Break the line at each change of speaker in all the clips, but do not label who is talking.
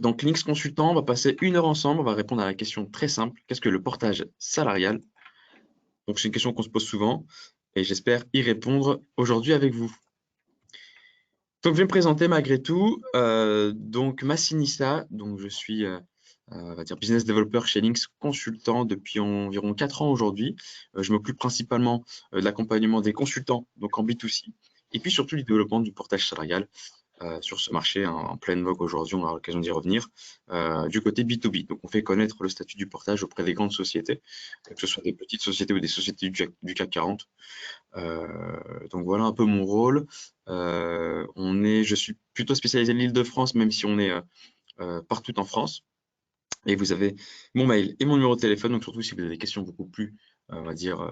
Donc, Links Consultant, on va passer 1 heure ensemble. On va répondre à la question très simple. Qu'est-ce que le portage salarial? Donc, c'est une question qu'on se pose souvent et j'espère y répondre aujourd'hui avec vous. Donc, je vais me présenter malgré tout. Donc, Massinissa, donc je suis on va dire business developer chez Links Consultant depuis environ 4 ans aujourd'hui. Je m'occupe principalement de l'accompagnement des consultants, donc en B2C, et puis surtout du développement du portage salarial sur ce marché en pleine vogue aujourd'hui, on aura l'occasion d'y revenir, du côté B2B. Donc on fait connaître le statut du portage auprès des grandes sociétés, que ce soit des petites sociétés ou des sociétés du CAC 40. Donc voilà un peu mon rôle. Je suis plutôt spécialisé l'Île-de-France, même si on est partout en France. Et vous avez mon mail et mon numéro de téléphone, donc surtout si vous avez des questions beaucoup plus, on va dire,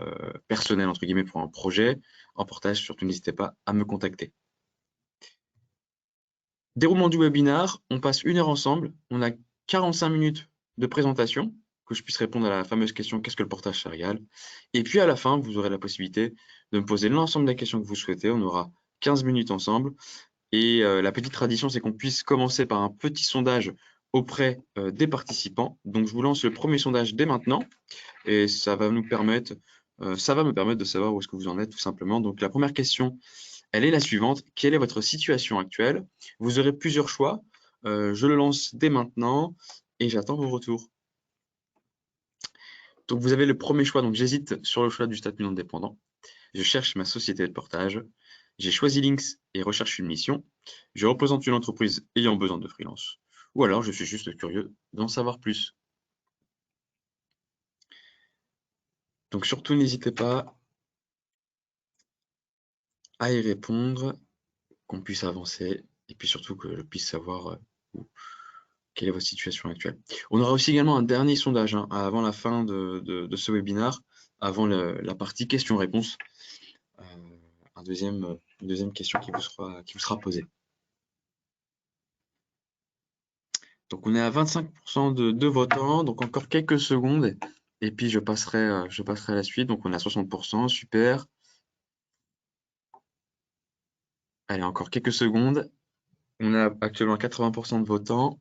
personnelles, entre guillemets, pour un projet en portage, surtout n'hésitez pas à me contacter. Déroulement du webinar, on passe 1 heure ensemble, on a 45 minutes de présentation, que je puisse répondre à la fameuse question qu'est-ce que le portage salarial? Et puis à la fin, vous aurez la possibilité de me poser l'ensemble des questions que vous souhaitez, on aura 15 minutes ensemble. Et la petite tradition, c'est qu'on puisse commencer par un petit sondage auprès des participants. Donc je vous lance le premier sondage dès maintenant et ça va me permettre de savoir où est-ce que vous en êtes tout simplement. Donc la première question, elle est la suivante. Quelle est votre situation actuelle? Vous aurez plusieurs choix. Je le lance dès maintenant et j'attends vos retours. Donc vous avez le premier choix. Donc j'hésite sur le choix du statut indépendant. Je cherche ma société de portage. J'ai choisi Links et recherche une mission. Je représente une entreprise ayant besoin de freelance. Ou alors je suis juste curieux d'en savoir plus. Donc surtout n'hésitez pas à y répondre, qu'on puisse avancer et puis surtout que je puisse savoir quelle est votre situation actuelle. On aura aussi également un dernier sondage avant la fin de ce webinaire, avant la partie questions-réponses. Une deuxième question qui vous sera posée. Donc on est à 25% de votants, donc encore quelques secondes, et puis je passerai à la suite. Donc on est à 60%, super. Allez, encore quelques secondes. On a actuellement 80% de votants.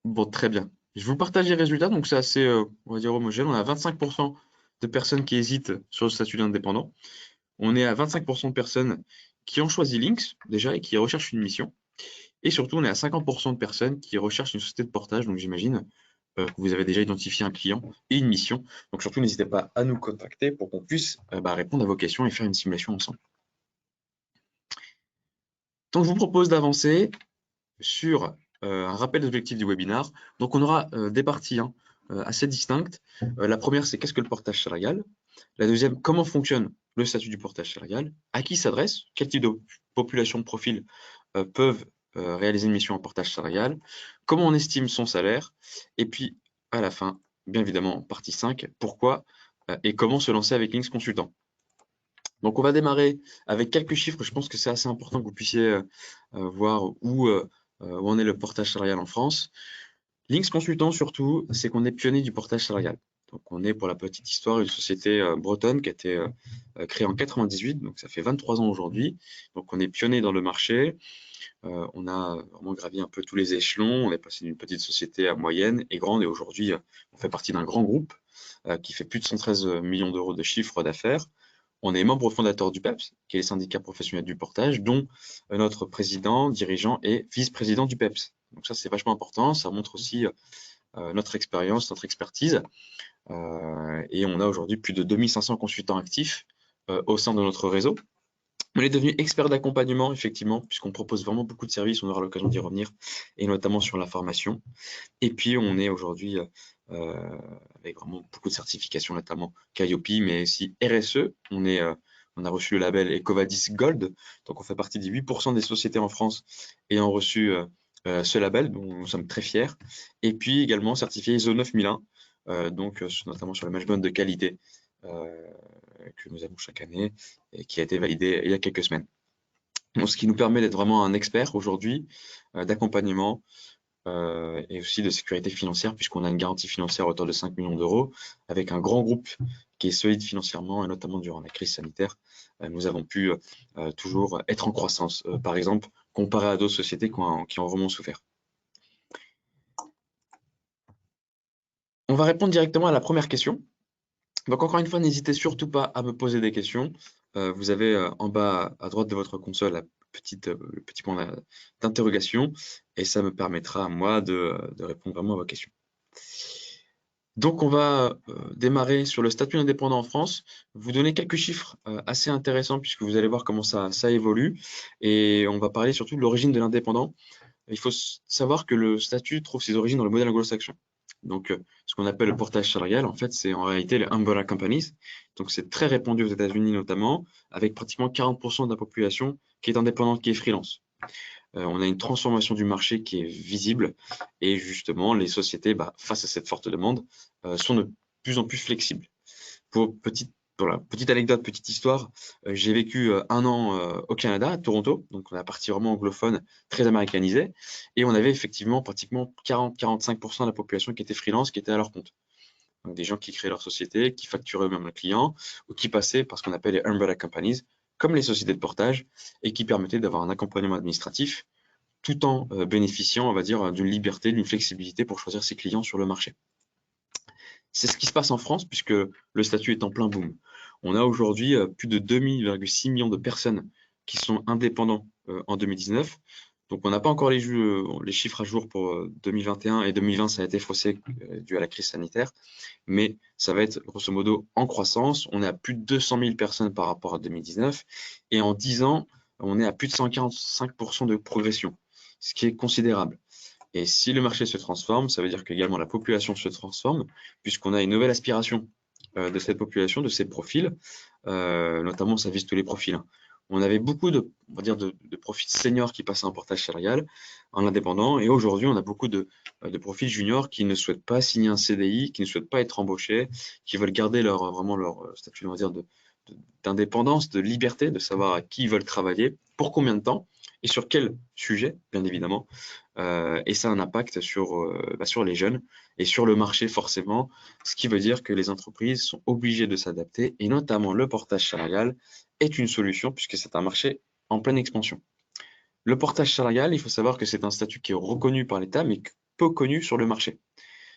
Bon, très bien. Je vous partage les résultats, donc c'est assez, on va dire, homogène. On a 25% de personnes qui hésitent sur le statut d'indépendant. On est à 25% de personnes qui ont choisi Links, déjà, et qui recherchent une mission. Et surtout, on est à 50% de personnes qui recherchent une société de portage, donc j'imagine que vous avez déjà identifié un client et une mission. Donc surtout, n'hésitez pas à nous contacter pour qu'on puisse répondre à vos questions et faire une simulation ensemble. Donc je vous propose d'avancer sur un rappel des objectifs du webinaire. Donc on aura des parties assez distinctes. La première, c'est qu'est-ce que le portage salarial? La deuxième, comment fonctionne le statut du portage salarial? À qui s'adresse? Quel type de population de profil peuvent réaliser une mission en portage salarial? Comment on estime son salaire? Et puis, à la fin, bien évidemment, partie 5, pourquoi et comment se lancer avec Links Consultant? Donc, on va démarrer avec quelques chiffres. Je pense que c'est assez important que vous puissiez voir où en est le portage salarial en France. Links Consultant, surtout, c'est qu'on est pionnier du portage salarial. Donc, on est, pour la petite histoire, une société bretonne qui a été créée en 98, donc ça fait 23 ans aujourd'hui. Donc, on est pionnier dans le marché. On a vraiment gravi un peu tous les échelons. On est passé d'une petite société à moyenne et grande, et aujourd'hui, on fait partie d'un grand groupe qui fait plus de 113 millions d'euros de chiffre d'affaires. On est membre fondateur du PEPS, qui est le syndicat professionnel du portage, dont notre président, dirigeant et vice-président du PEPS. Donc ça, c'est vachement important. Ça montre aussi notre expérience, notre expertise. Et on a aujourd'hui plus de 2500 consultants actifs au sein de notre réseau. On est devenu expert d'accompagnement, effectivement, puisqu'on propose vraiment beaucoup de services. On aura l'occasion d'y revenir, et notamment sur la formation. Et puis, on est aujourd'hui avec vraiment beaucoup de certifications, notamment Calliope, mais aussi RSE. On a reçu le label EcoVadis Gold, donc on fait partie des 8% des sociétés en France ayant reçu ce label, dont nous sommes très fiers. Et puis également certifié ISO 9001, donc notamment sur le management de qualité que nous avons chaque année et qui a été validé il y a quelques semaines. Donc, ce qui nous permet d'être vraiment un expert aujourd'hui d'accompagnement et aussi de sécurité financière, puisqu'on a une garantie financière à hauteur de 5 millions d'euros, avec un grand groupe qui est solide financièrement, et notamment durant la crise sanitaire, nous avons pu toujours être en croissance, par exemple, comparé à d'autres sociétés qui ont vraiment souffert. On va répondre directement à la première question. Donc encore une fois, n'hésitez surtout pas à me poser des questions. Vous avez en bas à droite de votre console le petit point d'interrogation et ça me permettra à moi de répondre vraiment à vos questions. Donc on va démarrer sur le statut indépendant en France. Vous donner quelques chiffres assez intéressants puisque vous allez voir comment ça évolue et on va parler surtout de l'origine de l'indépendant. Il faut savoir que le statut trouve ses origines dans le modèle anglo-saxon. Donc, ce qu'on appelle le portage salarial, en fait, c'est en réalité les umbrella companies. Donc, c'est très répandu aux États-Unis notamment, avec pratiquement 40% de la population qui est indépendante, qui est freelance. On a une transformation du marché qui est visible et justement, les sociétés, face à cette forte demande, sont de plus en plus flexibles. Voilà, petite anecdote, petite histoire, j'ai vécu 1 an au Canada, à Toronto, donc la partie vraiment anglophone, très américanisée, et on avait effectivement pratiquement 40-45% de la population qui était freelance, qui était à leur compte. Donc des gens qui créaient leur société, qui facturaient eux-mêmes leurs clients, ou qui passaient par ce qu'on appelle les umbrella companies, comme les sociétés de portage, et qui permettaient d'avoir un accompagnement administratif, tout en bénéficiant, on va dire, d'une liberté, d'une flexibilité pour choisir ses clients sur le marché. C'est ce qui se passe en France puisque le statut est en plein boom. On a aujourd'hui plus de 2,6 millions de personnes qui sont indépendants en 2019. Donc on n'a pas encore les chiffres à jour pour 2021 et 2020, ça a été faussé dû à la crise sanitaire, mais ça va être grosso modo en croissance. On est à plus de 200 000 personnes par rapport à 2019 et en 10 ans, on est à plus de 145% de progression, ce qui est considérable. Et si le marché se transforme, ça veut dire qu'également la population se transforme, puisqu'on a une nouvelle aspiration de cette population, de ces profils, notamment ça vise tous les profils. Hein. On avait beaucoup on va dire de profils seniors qui passaient en portage salarial, en indépendant, et aujourd'hui on a beaucoup de profils juniors qui ne souhaitent pas signer un CDI, qui ne souhaitent pas être embauchés, qui veulent garder vraiment leur statut, on va dire, d'indépendance, de liberté, de savoir à qui ils veulent travailler, pour combien de temps, et sur quel sujet, bien évidemment. Et ça a un impact sur les jeunes et sur le marché forcément, ce qui veut dire que les entreprises sont obligées de s'adapter et notamment le portage salarial est une solution puisque c'est un marché en pleine expansion. Le portage salarial, il faut savoir que c'est un statut qui est reconnu par l'État mais peu connu sur le marché.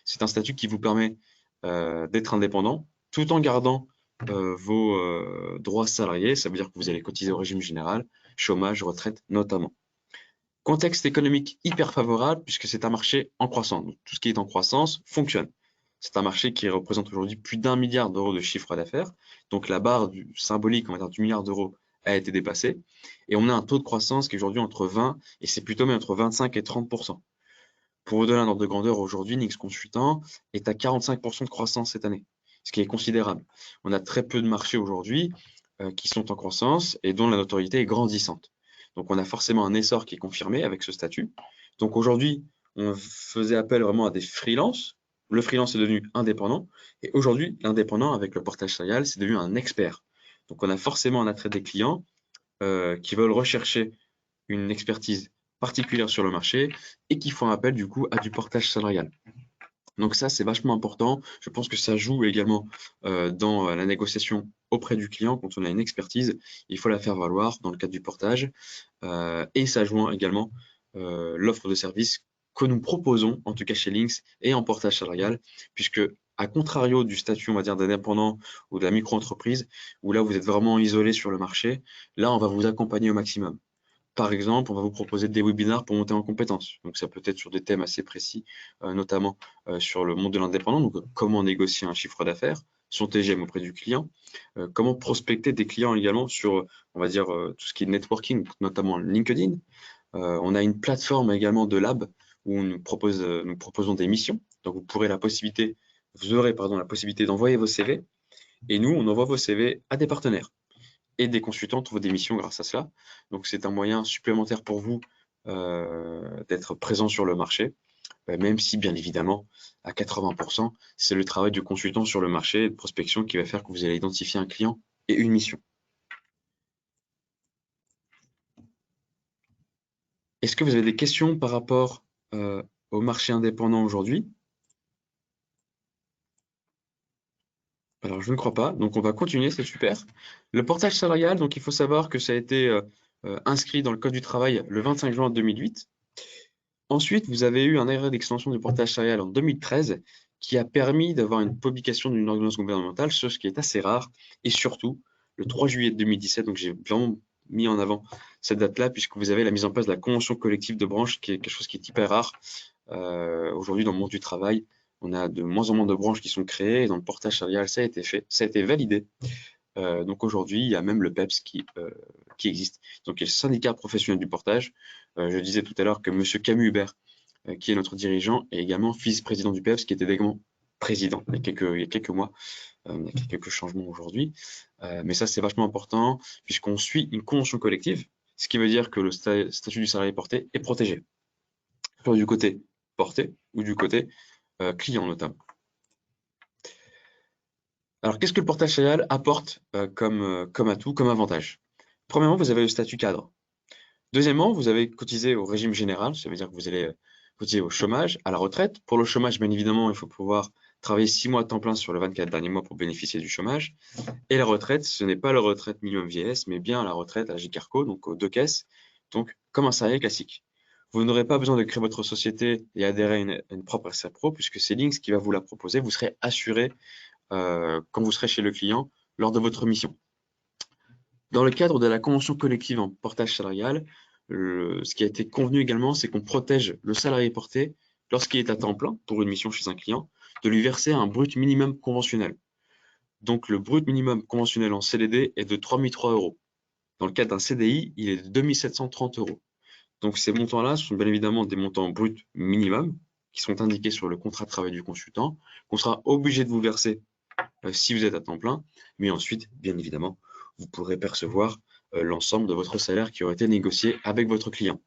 C'est un statut qui vous permet d'être indépendant tout en gardant vos droits salariés. Ça veut dire que vous allez cotiser au régime général, chômage, retraite notamment. Contexte économique hyper favorable puisque c'est un marché en croissance. Donc, tout ce qui est en croissance fonctionne. C'est un marché qui représente aujourd'hui plus d'1 milliard d'euros de chiffre d'affaires. Donc la barre symbolique, on va dire, du milliard d'euros a été dépassée. Et on a un taux de croissance qui est aujourd'hui entre 20 et c'est plutôt même entre 25 et 30%. Pour vous donner un ordre de grandeur, aujourd'hui, Nix Consultant est à 45% de croissance cette année, ce qui est considérable. On a très peu de marchés aujourd'hui qui sont en croissance et dont la notoriété est grandissante. Donc on a forcément un essor qui est confirmé avec ce statut. Donc aujourd'hui, on faisait appel vraiment à des freelances. Le freelance est devenu indépendant. Et aujourd'hui, l'indépendant avec le portage salarial, c'est devenu un expert. Donc on a forcément un attrait des clients qui veulent rechercher une expertise particulière sur le marché et qui font appel du coup à du portage salarial. Donc ça, c'est vachement important. Je pense que ça joue également dans la négociation auprès du client. Quand on a une expertise, il faut la faire valoir dans le cadre du portage. Et ça joint également l'offre de service que nous proposons, en tout cas chez Lynx, et en portage salarial, puisque à contrario du statut, on va dire, d'indépendant ou de la micro-entreprise, où là, vous êtes vraiment isolé sur le marché, là, on va vous accompagner au maximum. Par exemple, on va vous proposer des webinars pour monter en compétences. Donc, ça peut être sur des thèmes assez précis, notamment sur le monde de l'indépendant. Donc, comment négocier un chiffre d'affaires, son TGM auprès du client, comment prospecter des clients également sur, on va dire, tout ce qui est networking, notamment LinkedIn. On a une plateforme également de lab où nous proposons des missions. Donc, vous aurez la possibilité d'envoyer vos CV et nous, on envoie vos CV à des partenaires et des consultants trouvent des missions grâce à cela. Donc c'est un moyen supplémentaire pour vous d'être présent sur le marché, même si bien évidemment à 80%, c'est le travail du consultant sur le marché de prospection qui va faire que vous allez identifier un client et une mission. Est-ce que vous avez des questions par rapport au marché indépendant aujourd'hui? Alors, je ne crois pas. Donc, on va continuer, c'est super. Le portage salarial, donc il faut savoir que ça a été inscrit dans le Code du travail le 25 juin 2008. Ensuite, vous avez eu un arrêt d'extension du portage salarial en 2013 qui a permis d'avoir une publication d'une ordonnance gouvernementale, chose qui est assez rare. Et surtout, le 3 juillet 2017, donc j'ai vraiment mis en avant cette date-là, puisque vous avez la mise en place de la convention collective de branche, qui est quelque chose qui est hyper rare. Aujourd'hui, dans le monde du travail, on a de moins en moins de branches qui sont créées, et dans le portage salarial, ça a été fait, ça a été validé. Donc aujourd'hui, il y a même le PEPS qui existe. Donc il y a le syndicat professionnel du portage. Je disais tout à l'heure que Monsieur Camus Hubert, qui est notre dirigeant, est également vice-président du PEPS, qui était également président il y a quelques mois. Il y a quelques changements aujourd'hui. Mais ça, c'est vachement important, puisqu'on suit une convention collective, ce qui veut dire que le statut du salarié porté est protégé, soit du côté porté ou du côté client notamment. Alors, qu'est-ce que le portage salarial apporte comme atout, comme avantage? Premièrement, vous avez le statut cadre. Deuxièmement, vous avez cotisé au régime général, ça veut dire que vous allez cotiser au chômage, à la retraite. Pour le chômage, bien évidemment, il faut pouvoir travailler 6 mois à temps plein sur les 24 derniers mois pour bénéficier du chômage. Et la retraite, ce n'est pas la retraite minimum vieillesse, mais bien la retraite à la JCARCO, donc aux deux caisses, donc comme un salarié classique. Vous n'aurez pas besoin de créer votre société et adhérer à une propre SAPRO, puisque c'est Lynx qui va vous la proposer. Vous serez assuré quand vous serez chez le client lors de votre mission. Dans le cadre de la convention collective en portage salarial, ce qui a été convenu également, c'est qu'on protège le salarié porté lorsqu'il est à temps plein pour une mission chez un client, de lui verser un brut minimum conventionnel. Donc le brut minimum conventionnel en CDD est de 3 003 euros. Dans le cadre d'un CDI, il est de 2 730 euros. Donc ces montants-là sont bien évidemment des montants bruts minimum qui sont indiqués sur le contrat de travail du consultant, qu'on sera obligé de vous verser si vous êtes à temps plein, mais ensuite, bien évidemment, vous pourrez percevoir l'ensemble de votre salaire qui aurait été négocié avec votre client.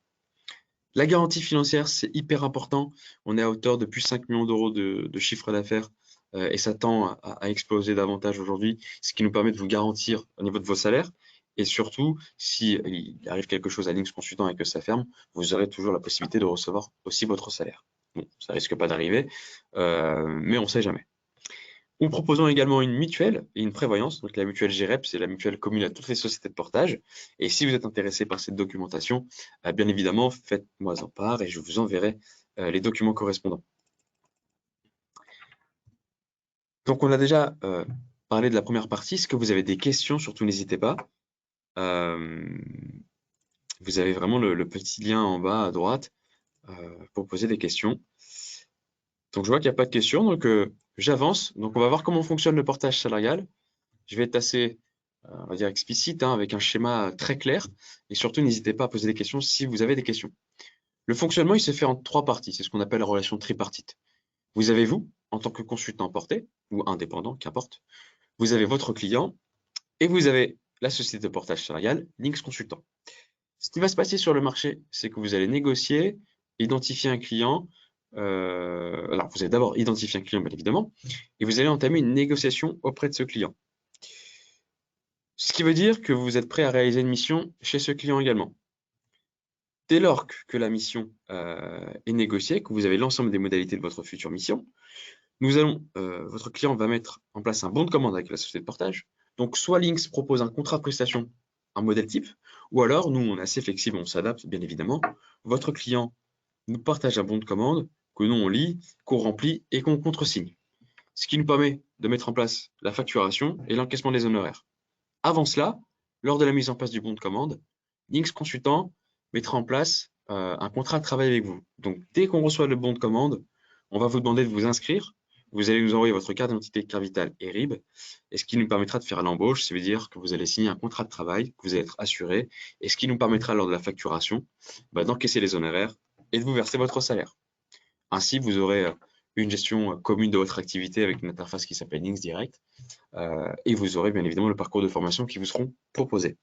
La garantie financière, c'est hyper important. On est à hauteur de plus 5 millions d'euros de chiffre d'affaires et ça tend à exploser davantage aujourd'hui, ce qui nous permet de vous garantir au niveau de vos salaires. Et surtout, s'il arrive quelque chose à Lynx Consultant et que ça ferme, vous aurez toujours la possibilité de recevoir aussi votre salaire. Bon, ça risque pas d'arriver, mais on ne sait jamais. Nous proposons également une mutuelle et une prévoyance. Donc la mutuelle GREP, c'est la mutuelle commune à toutes les sociétés de portage. Et si vous êtes intéressé par cette documentation, bien évidemment, faites-moi en part et je vous enverrai les documents correspondants. Donc on a déjà parlé de la première partie. Est-ce que vous avez des questions? Surtout, n'hésitez pas. Vous avez vraiment le petit lien en bas à droite pour poser des questions. Donc je vois qu'il n'y a pas de questions, donc j'avance. Donc on va voir comment fonctionne le portage salarial. Je vais être assez, on va dire, explicite, hein, avec un schéma très clair. Et surtout, n'hésitez pas à poser des questions si vous avez des questions. Le fonctionnement, il se fait en 3 parties. C'est ce qu'on appelle la relation tripartite. Vous avez vous, en tant que consultant porté, ou indépendant, qu'importe. Vous avez votre client et vous avez la société de portage salarial, Lynx Consultant. Ce qui va se passer sur le marché, c'est que vous allez négocier, identifier un client. Alors, vous allez d'abord identifier un client, bien évidemment, et vous allez entamer une négociation auprès de ce client. Ce qui veut dire que vous êtes prêt à réaliser une mission chez ce client également. Dès lors que la mission est négociée, que vous avez l'ensemble des modalités de votre future mission, votre client va mettre en place un bon de commande avec la société de portage. Donc, soit Lynx propose un contrat de prestation, un modèle type, ou alors, nous, on est assez flexible, on s'adapte, bien évidemment. Votre client nous partage un bon de commande que nous, on lit, qu'on remplit et qu'on contresigne. Ce qui nous permet de mettre en place la facturation et l'encaissement des honoraires. Avant cela, lors de la mise en place du bon de commande, Lynx Consultant mettra en place un contrat de travail avec vous. Donc, dès qu'on reçoit le bon de commande, on va vous demander de vous inscrire. Vous allez nous envoyer votre carte d'identité, carte vitale et RIB, et ce qui nous permettra de faire l'embauche, ça veut dire que vous allez signer un contrat de travail, que vous allez être assuré, et ce qui nous permettra lors de la facturation d'encaisser les honoraires et de vous verser votre salaire. Ainsi, vous aurez une gestion commune de votre activité avec une interface qui s'appelle Lynx Direct, et vous aurez bien évidemment le parcours de formation qui vous seront proposés.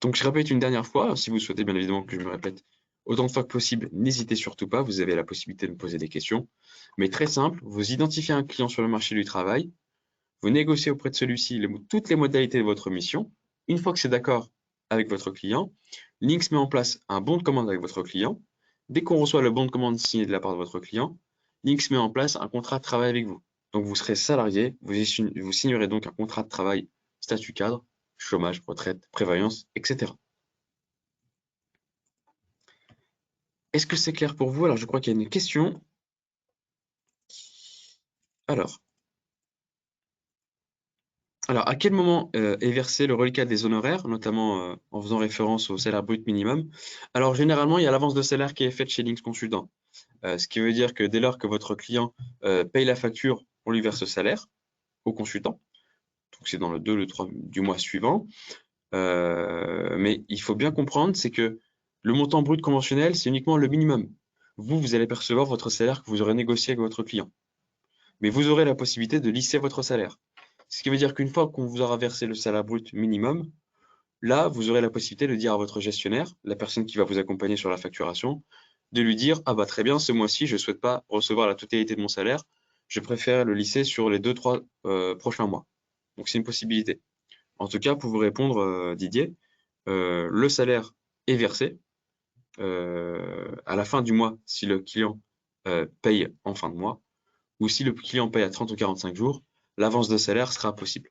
Donc je répète une dernière fois, si vous souhaitez bien évidemment que je me répète autant de fois que possible, n'hésitez surtout pas, vous avez la possibilité de me poser des questions. Mais très simple, vous identifiez un client sur le marché du travail, vous négociez auprès de celui-ci toutes les modalités de votre mission. Une fois que c'est d'accord avec votre client, Lynx met en place un bon de commande avec votre client, dès qu'on reçoit le bon de commande signé de la part de votre client, Lynx met en place un contrat de travail avec vous. Donc vous serez salarié, vous signerez donc un contrat de travail, statut cadre, chômage, retraite, prévoyance, etc. Est-ce que c'est clair pour vous? Alors je crois qu'il y a une question. Alors, à quel moment est versé le reliquat des honoraires, notamment en faisant référence au salaire brut minimum? Alors généralement, il y a l'avance de salaire qui est faite chez Lynx Consultant. Ce qui veut dire que dès lors que votre client paye la facture, on lui verse ce salaire au consultant. Donc c'est dans le 2, le 3 du mois suivant. Mais il faut bien comprendre, c'est que le montant brut conventionnel, c'est uniquement le minimum. Vous allez percevoir votre salaire que vous aurez négocié avec votre client. Mais vous aurez la possibilité de lisser votre salaire. Ce qui veut dire qu'une fois qu'on vous aura versé le salaire brut minimum, là, vous aurez la possibilité de dire à votre gestionnaire, la personne qui va vous accompagner sur la facturation, de lui dire: ah bah très bien, ce mois-ci, je ne souhaite pas recevoir la totalité de mon salaire, je préfère le lisser sur les 2-3 prochains mois. Donc c'est une possibilité. En tout cas, pour vous répondre, Didier, le salaire est versé à la fin du mois si le client paye en fin de mois, ou si le client paye à 30 ou 45 jours, l'avance de salaire sera possible.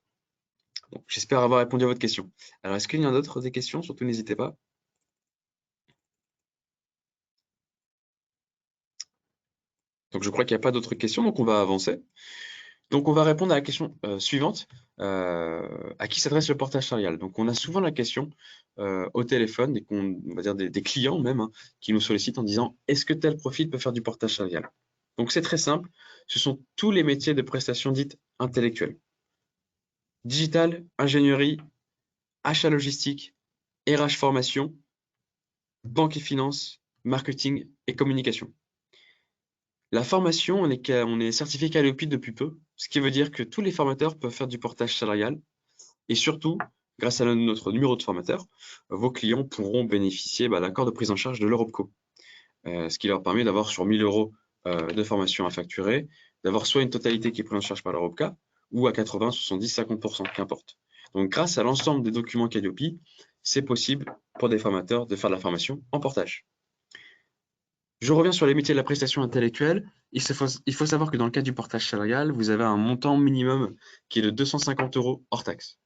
Donc, j'espère avoir répondu à votre question. Alors, est-ce qu'il y en a d'autres des questions? Surtout, n'hésitez pas. Donc, je crois qu'il n'y a pas d'autres questions, donc on va avancer. Donc, on va répondre à la question suivante. À qui s'adresse le portage salarial? Donc, on a souvent la question au téléphone, on va dire des clients même, hein, qui nous sollicitent en disant: est-ce que tel profil peut faire du portage salarial? Donc, c'est très simple. Ce sont tous les métiers de prestations dites intellectuelles. Digital, ingénierie, achat logistique, RH formation, banque et finance, marketing et communication. La formation, on est certifié Qualiopi depuis peu, ce qui veut dire que tous les formateurs peuvent faire du portage salarial et surtout, grâce à notre numéro de formateur, vos clients pourront bénéficier d'un accord de prise en charge de l'Europco, ce qui leur permet d'avoir sur 1 000 euros de formation à facturer, d'avoir soit une totalité qui est prise en charge par l'Europca ou à 80, 70, 50%, qu'importe. Donc grâce à l'ensemble des documents Qualiopi, c'est possible pour des formateurs de faire de la formation en portage. Je reviens sur les métiers de la prestation intellectuelle. Il faut savoir que dans le cas du portage salarial, vous avez un montant minimum qui est de 250 euros hors taxe.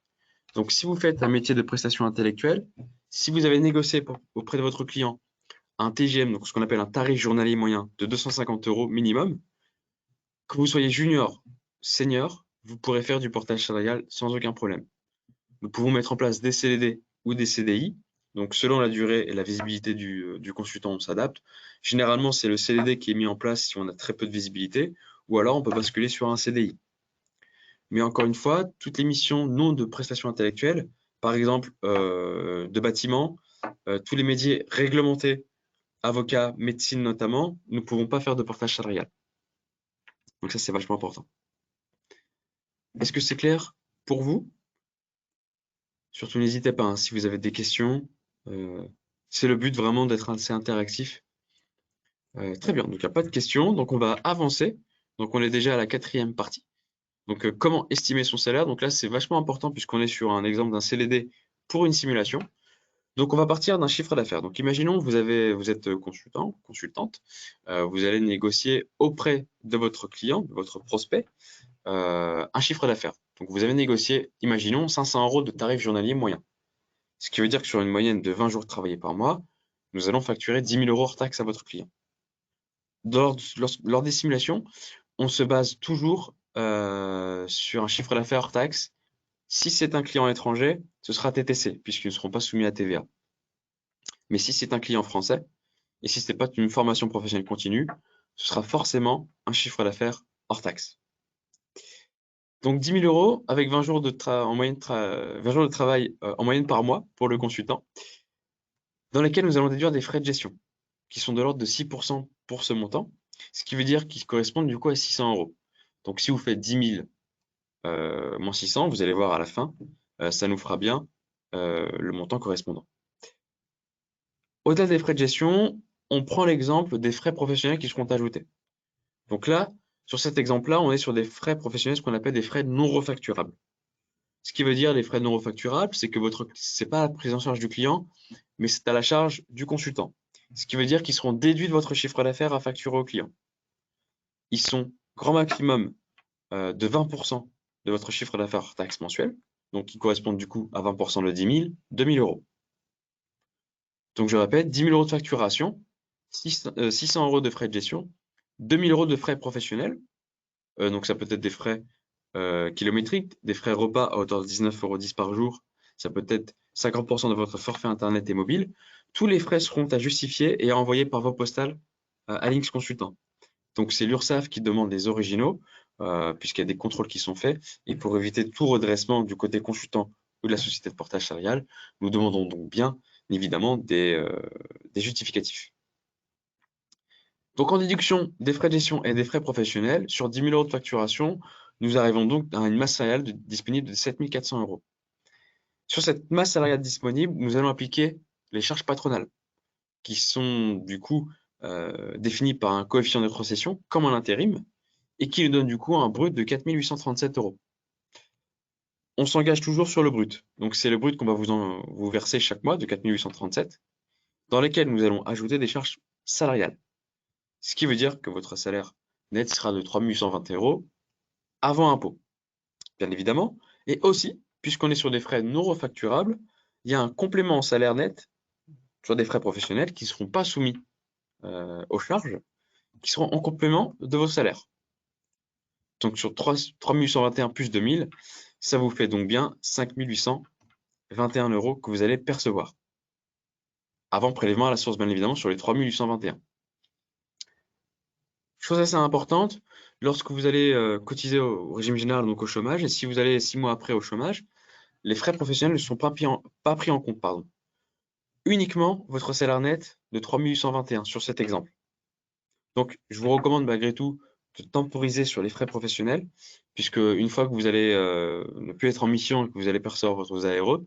Donc, si vous faites un métier de prestation intellectuelle, si vous avez négocié auprès de votre client un TGM, donc ce qu'on appelle un tarif journalier moyen de 250 euros minimum, que vous soyez junior, senior, vous pourrez faire du portage salarial sans aucun problème. Nous pouvons mettre en place des CDD ou des CDI. Donc, selon la durée et la visibilité du consultant, on s'adapte. Généralement, c'est le CDD qui est mis en place si on a très peu de visibilité, ou alors on peut basculer sur un CDI. Mais encore une fois, toutes les missions non de prestations intellectuelles, par exemple de bâtiment, tous les métiers réglementés, avocats, médecine notamment, nous ne pouvons pas faire de portage salarial. Donc ça, c'est vachement important. Est-ce que c'est clair pour vous? Surtout, n'hésitez pas, hein, si vous avez des questions. Euh, c'est le but vraiment d'être assez interactif. Très bien, donc il n'y a pas de questions. Donc on va avancer. Donc on est déjà à la 4e partie. Donc comment estimer son salaire? Donc là, c'est vachement important puisqu'on est sur un exemple d'un CDD pour une simulation. Donc on va partir d'un chiffre d'affaires. Donc imaginons vous êtes consultant, consultante, vous allez négocier auprès de votre client, de votre prospect, un chiffre d'affaires. Donc vous avez négocié, imaginons, 500 euros de tarif journalier moyen. Ce qui veut dire que sur une moyenne de 20 jours travaillés par mois, nous allons facturer 10 000 euros hors taxe à votre client. Lors des simulations, on se base toujours sur un chiffre d'affaires hors taxe. Si c'est un client étranger, ce sera TTC, puisqu'ils ne seront pas soumis à TVA. Mais si c'est un client français, et si ce n'est pas une formation professionnelle continue, ce sera forcément un chiffre d'affaires hors taxe. Donc 10 000 euros avec 20 jours de, 20 jours de travail en moyenne par mois pour le consultant, dans lesquels nous allons déduire des frais de gestion, qui sont de l'ordre de 6% pour ce montant, ce qui veut dire qu'ils correspondent du coup à 600 euros. Donc si vous faites 10 000 moins 600, vous allez voir à la fin, ça nous fera bien le montant correspondant. Au-delà des frais de gestion, on prend l'exemple des frais professionnels qui seront ajoutés. Donc là, sur cet exemple-là, on est sur des frais professionnels, ce qu'on appelle des frais non refacturables. Ce qui veut dire les frais non refacturables, c'est que c'est pas la prise en charge du client, mais c'est à la charge du consultant. ce qui veut dire qu'ils seront déduits de votre chiffre d'affaires à facturer au client. Ils sont grand maximum de 20% de votre chiffre d'affaires hors taxe mensuel, donc qui correspondent du coup à 20% de 10 000, 2 000 euros. Donc je répète, 10 000 euros de facturation, 600 euros de frais de gestion, 2 000 euros de frais professionnels, donc ça peut être des frais kilométriques, des frais repas à hauteur de 19,10 € par jour, ça peut être 50% de votre forfait internet et mobile. Tous les frais seront à justifier et à envoyer par voie postale à Links Consultant. Donc c'est l'URSSAF qui demande les originaux, puisqu'il y a des contrôles qui sont faits, et pour éviter tout redressement du côté consultant ou de la société de portage salarial, nous demandons donc bien évidemment des justificatifs. Donc en déduction des frais de gestion et des frais professionnels, sur 10 000 euros de facturation, nous arrivons donc à une masse salariale disponible de 7 400 euros. Sur cette masse salariale disponible, nous allons appliquer les charges patronales, qui sont du coup définies par un coefficient de rétrocession, comme en intérim, et qui nous donne du coup un brut de 4 837 euros. On s'engage toujours sur le brut. Donc c'est le brut qu'on va vous verser chaque mois de 4 837, dans lesquels nous allons ajouter des charges salariales. Ce qui veut dire que votre salaire net sera de 3 820 euros avant impôt, bien évidemment. Et aussi, puisqu'on est sur des frais non refacturables, il y a un complément en salaire net sur des frais professionnels qui ne seront pas soumis aux charges, qui seront en complément de vos salaires. Donc sur 3 821 plus 2000, ça vous fait donc bien 5 821 euros que vous allez percevoir. Avant prélèvement à la source, bien évidemment, sur les 3 821. Chose assez importante, lorsque vous allez cotiser au régime général, donc au chômage, et si vous allez 6 mois après au chômage, les frais professionnels ne sont pas pris en compte, pardon. Uniquement votre salaire net de 3 821 sur cet exemple. Donc, je vous recommande malgré tout de temporiser sur les frais professionnels, puisque une fois que vous allez ne plus être en mission et que vous allez percevoir votre ARE,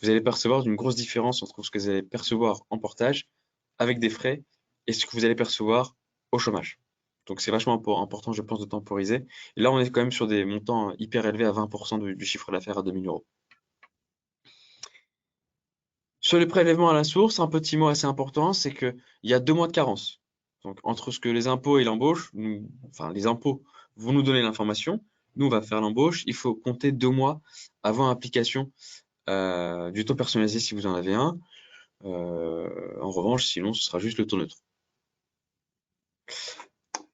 vous allez percevoir une grosse différence entre ce que vous allez percevoir en portage avec des frais et ce que vous allez percevoir au chômage. Donc c'est vachement important, je pense, de temporiser. Et là, on est quand même sur des montants hyper élevés à 20% du chiffre d'affaires à 2 000 euros. Sur les prélèvements à la source, un petit mot assez important, c'est qu'il y a 2 mois de carence. Donc entre ce que les impôts et l'embauche, enfin les impôts vont nous donner l'information, nous on va faire l'embauche, il faut compter 2 mois avant application du taux personnalisé si vous en avez un. En revanche, sinon ce sera juste le taux neutre.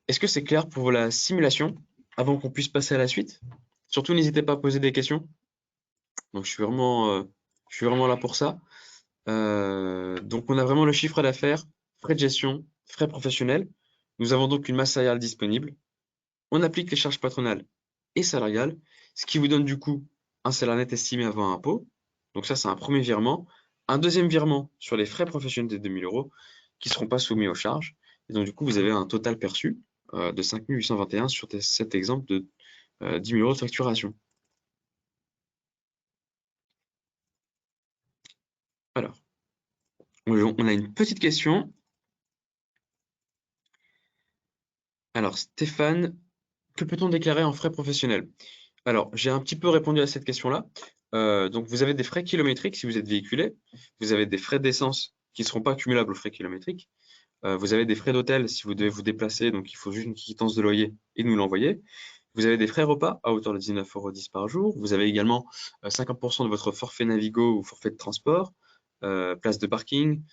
Est-ce que c'est clair pour la simulation avant qu'on puisse passer à la suite? Surtout n'hésitez pas à poser des questions. Donc je suis vraiment là pour ça. Donc on a vraiment le chiffre d'affaires, frais de gestion, frais professionnels. Nous avons donc une masse salariale disponible. On applique les charges patronales et salariales, ce qui vous donne du coup un salaire net estimé avant impôt. Donc ça, c'est un premier virement. Un deuxième virement sur les frais professionnels de 2 000 euros qui ne seront pas soumis aux charges. Et donc du coup, vous avez un total perçu de 5 821 sur cet exemple de 10 000 euros de facturation. Alors, on a une petite question. Alors, Stéphane, que peut-on déclarer en frais professionnels? Alors, j'ai un petit peu répondu à cette question-là. Donc, vous avez des frais kilométriques si vous êtes véhiculé. Vous avez des frais d'essence qui ne seront pas cumulables aux frais kilométriques. Vous avez des frais d'hôtel si vous devez vous déplacer, donc il faut juste une quittance de loyer et nous l'envoyer. Vous avez des frais repas à hauteur de 19,10 € par jour. Vous avez également 50% de votre forfait Navigo ou forfait de transport, place de parking,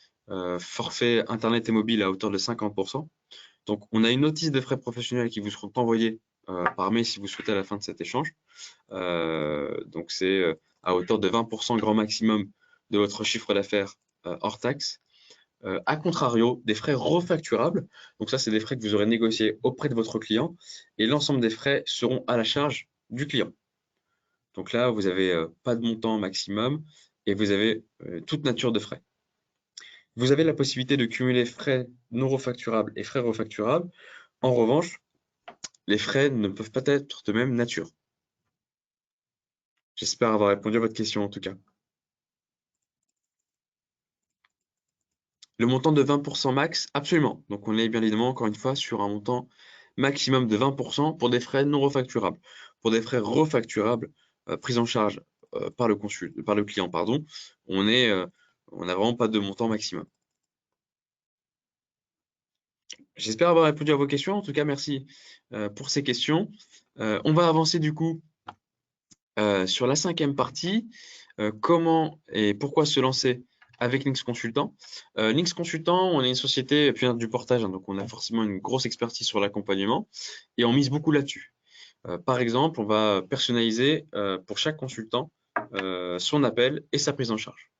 forfait internet et mobile à hauteur de 50%. Donc, on a une notice de frais professionnels qui vous seront envoyées par mail si vous souhaitez à la fin de cet échange. Donc, c'est à hauteur de 20% grand maximum de votre chiffre d'affaires hors taxe. A contrario, des frais refacturables. Donc, ça, c'est des frais que vous aurez négociés auprès de votre client et l'ensemble des frais seront à la charge du client. Donc là, vous n'avez pas de montant maximum et vous avez toute nature de frais. Vous avez la possibilité de cumuler frais non refacturables et frais refacturables. En revanche, les frais ne peuvent pas être de même nature. J'espère avoir répondu à votre question en tout cas. Le montant de 20% max, absolument. Donc on est bien évidemment encore une fois sur un montant maximum de 20% pour des frais non refacturables. Pour des frais refacturables pris en charge par le client, pardon, on n'a vraiment pas de montant maximum. J'espère avoir répondu à vos questions. En tout cas, merci pour ces questions. On va avancer du coup sur la cinquième partie. Comment et pourquoi se lancer avec Links Consultant? Links Consultant, on est une société du portage, hein, donc on a forcément une grosse expertise sur l'accompagnement et on mise beaucoup là-dessus. Par exemple, on va personnaliser pour chaque consultant son appel et sa prise en charge.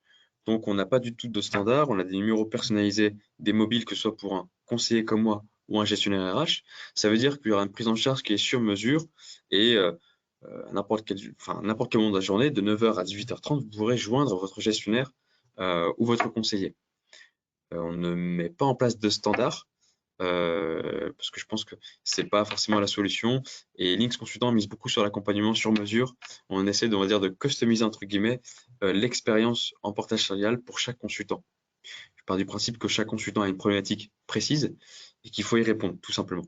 Donc, on n'a pas du tout de standard, on a des numéros personnalisés, des mobiles, que ce soit pour un conseiller comme moi ou un gestionnaire RH. Ça veut dire qu'il y aura une prise en charge qui est sur mesure et à n'importe quel moment de la journée, de 9h à 18h30, vous pourrez joindre votre gestionnaire ou votre conseiller. On ne met pas en place de standard parce que je pense que c'est pas forcément la solution. Et Links Consultant mise beaucoup sur l'accompagnement sur mesure. On essaie, on va dire, de customiser entre guillemets l'expérience en portage salarial pour chaque consultant. Je pars du principe que chaque consultant a une problématique précise et qu'il faut y répondre tout simplement.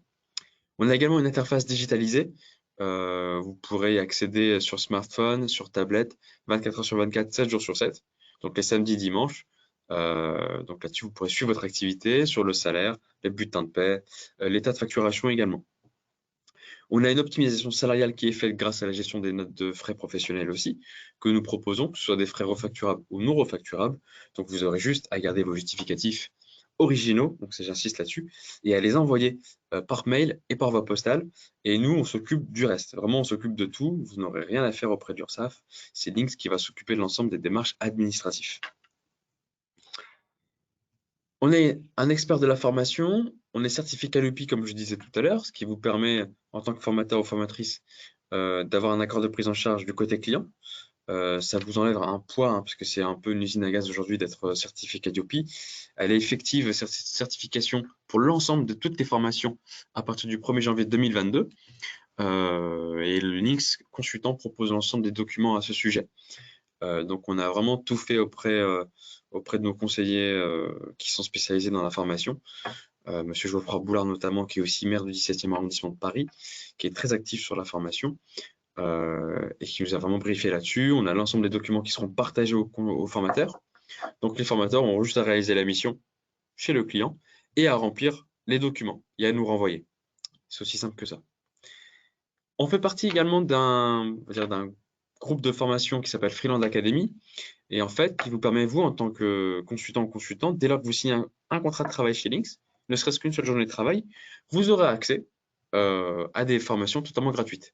On a également une interface digitalisée. Vous pourrez y accéder sur smartphone, sur tablette, 24 heures sur 24, 7 jours sur 7. Donc les samedis, dimanches. Donc là-dessus, vous pourrez suivre votre activité sur le salaire, les bulletins de paie, l'état de facturation également. On a une optimisation salariale qui est faite grâce à la gestion des notes de frais professionnels aussi, que nous proposons, que ce soit des frais refacturables ou non refacturables. Donc vous aurez juste à garder vos justificatifs originaux, donc j'insiste là-dessus, et à les envoyer par mail et par voie postale. Et nous, on s'occupe du reste. Vraiment, on s'occupe de tout. Vous n'aurez rien à faire auprès d'URSSAF. C'est Links qui va s'occuper de l'ensemble des démarches administratives. On est un expert de la formation, on est certifié Calupi, comme je disais tout à l'heure, ce qui vous permet, en tant que formateur ou formatrice, d'avoir un accord de prise en charge du côté client. Ça vous enlève un poids, hein, parce que c'est un peu une usine à gaz aujourd'hui d'être certifié Calliope. Elle est effective, cette certification, pour l'ensemble de toutes les formations à partir du 1er janvier 2022. Et le Links Consultant propose l'ensemble des documents à ce sujet. Donc on a vraiment tout fait auprès de nos conseillers qui sont spécialisés dans la formation. Monsieur Geoffroy Boulard notamment, qui est aussi maire du 17e arrondissement de Paris, qui est très actif sur la formation et qui nous a vraiment briefé là-dessus. On a l'ensemble des documents qui seront partagés aux formateurs. Donc les formateurs ont juste à réaliser la mission chez le client et à remplir les documents et à nous renvoyer. C'est aussi simple que ça. On fait partie également d'un groupe de formation qui s'appelle Freeland Academy et en fait qui vous permet, vous, en tant que consultant ou consultante, dès lors que vous signez un contrat de travail chez Links, ne serait-ce qu'une seule journée de travail, vous aurez accès à des formations totalement gratuites.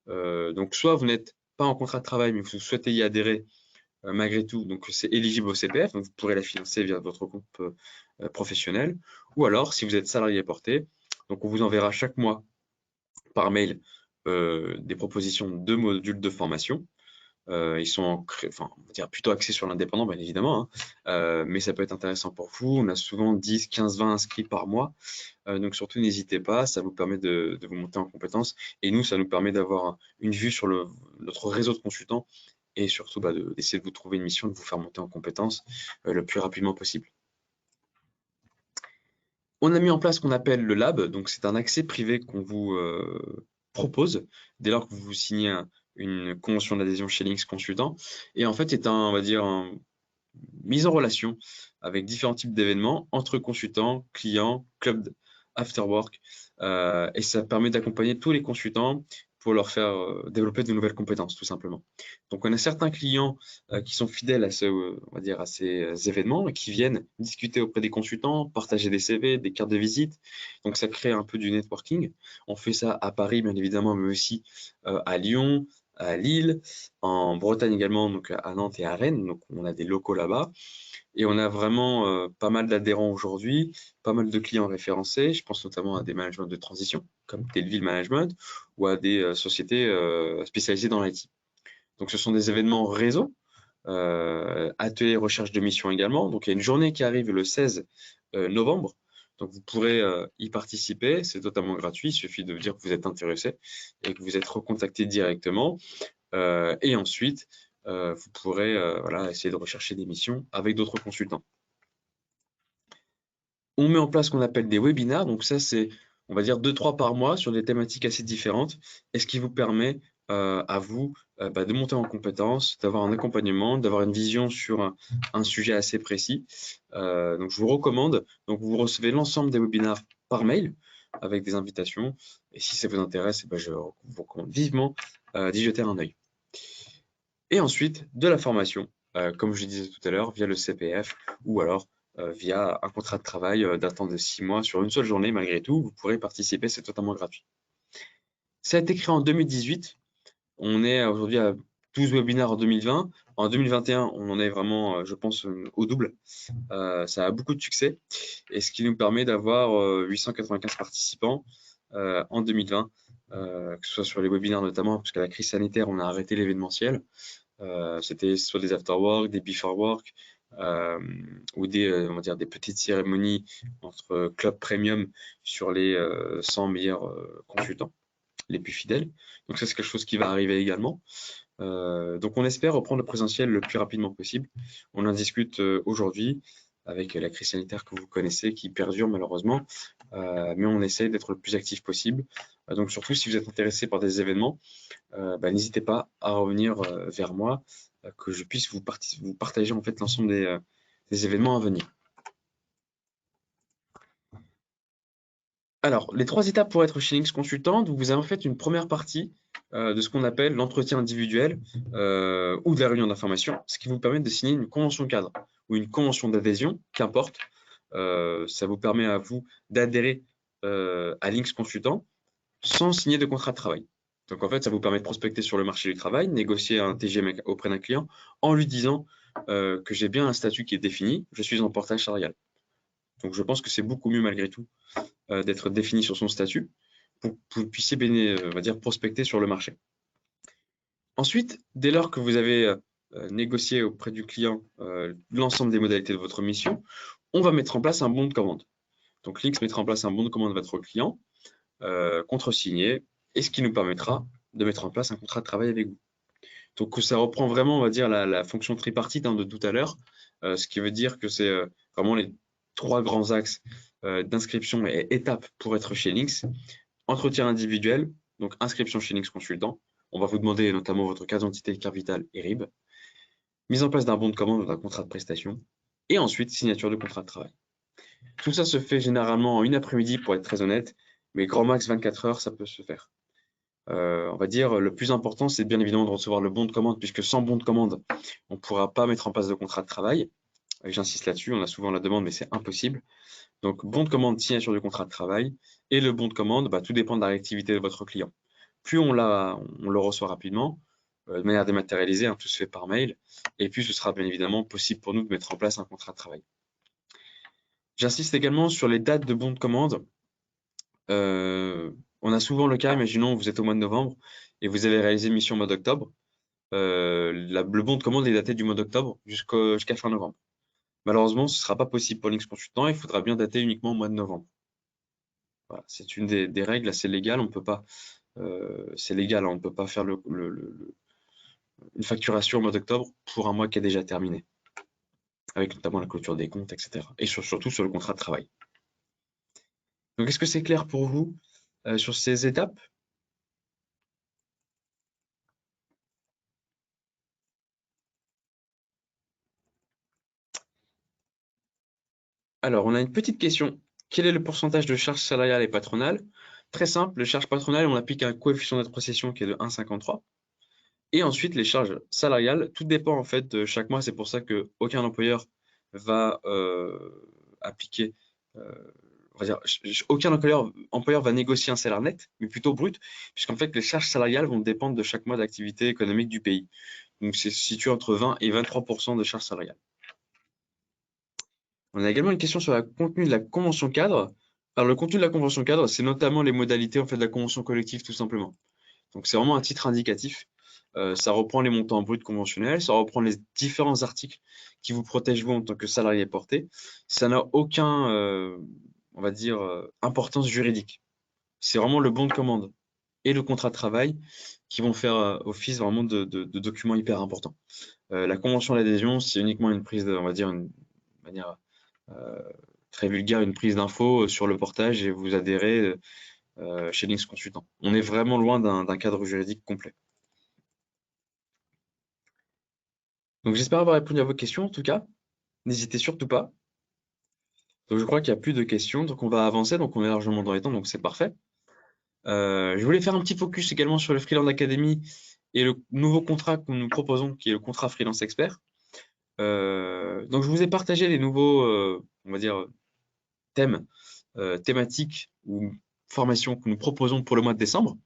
Donc soit vous n'êtes pas en contrat de travail mais vous souhaitez y adhérer malgré tout, donc c'est éligible au CPF, donc vous pourrez la financer via votre compte professionnel, ou alors si vous êtes salarié porté, donc on vous enverra chaque mois par mail des propositions de modules de formation. Ils sont on va dire plutôt axés sur l'indépendant, bien évidemment, hein, mais ça peut être intéressant pour vous. On a souvent 10, 15, 20 inscrits par mois, donc surtout n'hésitez pas, ça vous permet de vous monter en compétences, et nous, ça nous permet d'avoir une vue sur notre réseau de consultants, et surtout d'essayer de vous trouver une mission, de vous faire monter en compétences le plus rapidement possible. On a mis en place ce qu'on appelle le lab, donc c'est un accès privé qu'on vous propose dès lors que vous signez une convention d'adhésion chez Links Consultant. Et en fait, c'est on va dire, mise en relation avec différents types d'événements entre consultants, clients, clubs after work, et ça permet d'accompagner tous les consultants pour leur faire développer de nouvelles compétences, tout simplement. Donc, on a certains clients qui sont fidèles à on va dire, à ces événements et qui viennent discuter auprès des consultants, partager des CV, des cartes de visite. Donc, ça crée un peu du networking. On fait ça à Paris, bien évidemment, mais aussi à Lyon, à Lille, en Bretagne également, donc à Nantes et à Rennes. Donc, on a des locaux là-bas. Et on a vraiment pas mal d'adhérents aujourd'hui, pas mal de clients référencés. Je pense notamment à des managements de transition, comme Telville Management, ou à des sociétés spécialisées dans l'IT. Donc, ce sont des événements réseau, ateliers recherche de mission également. Donc, il y a une journée qui arrive le 16 novembre. Donc, vous pourrez y participer. C'est totalement gratuit. Il suffit de dire que vous êtes intéressé et que vous êtes recontacté directement. Et ensuite, vous pourrez essayer de rechercher des missions avec d'autres consultants. On met en place ce qu'on appelle des webinars. Donc ça, c'est, on va dire, 2-3 par mois sur des thématiques assez différentes. Et ce qui vous permet à vous de monter en compétence, d'avoir un accompagnement, d'avoir une vision sur un sujet assez précis. Donc je vous recommande. Donc vous recevez l'ensemble des webinars par mail avec des invitations. Et si ça vous intéresse, je vous recommande vivement d'y jeter un œil. Et ensuite, de la formation, comme je le disais tout à l'heure, via le CPF ou alors via un contrat de travail d'un temps de 6 mois sur une seule journée. Malgré tout, vous pourrez participer, c'est totalement gratuit. Ça a été créé en 2018. On est aujourd'hui à 12 webinaires en 2020. En 2021, on en est vraiment, je pense, au double. Ça a beaucoup de succès et ce qui nous permet d'avoir 895 participants en 2020, que ce soit sur les webinaires notamment, parce qu'à la crise sanitaire, on a arrêté l'événementiel. C'était soit des after-work, des before-work, ou on va dire des petites cérémonies entre club premium sur les 100 meilleurs consultants, les plus fidèles. Donc ça, c'est quelque chose qui va arriver également. Donc on espère reprendre le présentiel le plus rapidement possible. On en discute aujourd'hui avec la crise sanitaire que vous connaissez, qui perdure malheureusement, mais on essaye d'être le plus actif possible. Donc surtout, si vous êtes intéressé par des événements, n'hésitez pas à revenir vers moi, que je puisse vous partager en fait l'ensemble des événements à venir. Alors, les 3 étapes pour être chez Links Consultant, donc vous avez en fait une première partie de ce qu'on appelle l'entretien individuel ou de la réunion d'information, ce qui vous permet de signer une convention cadre ou une convention d'adhésion, qu'importe. Ça vous permet à vous d'adhérer à Links Consultant sans signer de contrat de travail. Donc en fait, ça vous permet de prospecter sur le marché du travail, négocier un TGM auprès d'un client en lui disant que j'ai bien un statut qui est défini, je suis en portage salarial. Donc je pense que c'est beaucoup mieux malgré tout d'être défini sur son statut pour que vous puissiez on va dire, prospecter sur le marché. Ensuite, dès lors que vous avez négocié auprès du client l'ensemble des modalités de votre mission, on va mettre en place un bon de commande. Donc Links mettra en place un bon de commande de votre client, contresigné, et ce qui nous permettra de mettre en place un contrat de travail avec vous. Donc ça reprend vraiment, on va dire, la fonction tripartite de tout à l'heure, ce qui veut dire que c'est vraiment les 3 grands axes d'inscription et étapes pour être chez Links. Entretien individuel, donc inscription chez Links Consultant. On va vous demander notamment votre carte d'identité, carte vitale et RIB. Mise en place d'un bon de commande ou d'un contrat de prestation. Et ensuite, signature de contrat de travail. Tout ça se fait généralement en une après-midi pour être très honnête, mais grand max 24 heures, ça peut se faire. On va dire, le plus important, c'est bien évidemment de recevoir le bon de commande, puisque sans bon de commande, on ne pourra pas mettre en place de contrat de travail. J'insiste là-dessus, on a souvent la demande, mais c'est impossible. Donc, bon de commande, signature du contrat de travail, et le bon de commande, tout dépend de la réactivité de votre client. Plus on le reçoit rapidement, de manière dématérialisée, tout se fait par mail, et puis ce sera bien évidemment possible pour nous de mettre en place un contrat de travail. J'insiste également sur les dates de bon de commande. On a souvent le cas, imaginons vous êtes au mois de novembre et vous avez réalisé une mission au mois d'octobre. Le bon de commande est daté du mois d'octobre jusqu'à fin novembre. Malheureusement, ce ne sera pas possible pour Links Consultant, il faudra bien dater uniquement au mois de novembre. Voilà, c'est une des règles assez légales, on ne peut pas, c'est légal, on ne peut pas faire une facturation au mois d'octobre pour un mois qui est déjà terminé, avec notamment la clôture des comptes, etc. Et surtout sur le contrat de travail. Donc, est-ce que c'est clair pour vous sur ces étapes? Alors, on a une petite question. Quel est le pourcentage de charges salariales et patronales? Très simple, les charges patronales, on applique un coefficient d'appréciation qui est de 1,53. Et ensuite, les charges salariales, tout dépend en fait de chaque mois. C'est pour ça qu'aucun employeur va appliquer, on va dire, aucun employeur va négocier un salaire net, mais plutôt brut, puisqu'en fait, les charges salariales vont dépendre de chaque mois d'activité économique du pays. Donc, c'est situé entre 20 et 23% de charges salariales. On a également une question sur le contenu de la convention cadre. Alors, le contenu de la convention cadre, c'est notamment les modalités en fait, de la convention collective, tout simplement. Donc, c'est vraiment un titre indicatif. Ça reprend les montants bruts conventionnels, ça reprend les différents articles qui vous protègent vous en tant que salarié porté. Ça n'a aucun, on va dire, importance juridique. C'est vraiment le bon de commande et le contrat de travail qui vont faire office vraiment de documents hyper importants. La convention d'adhésion, c'est uniquement une prise on va dire, une manière très vulgaire, une prise d'info sur le portage et vous adhérez chez Links Consultant. On est vraiment loin d'un cadre juridique complet. Donc j'espère avoir répondu à vos questions en tout cas. N'hésitez surtout pas. Donc je crois qu'il n'y a plus de questions, donc on va avancer, donc on est largement dans les temps, donc c'est parfait. Je voulais faire un petit focus également sur le Freelance Academy et le nouveau contrat que nous proposons, qui est le contrat Freelance Expert. Donc je vous ai partagé les nouveaux, on va dire, thèmes, thématiques ou formations que nous proposons pour le mois de décembre.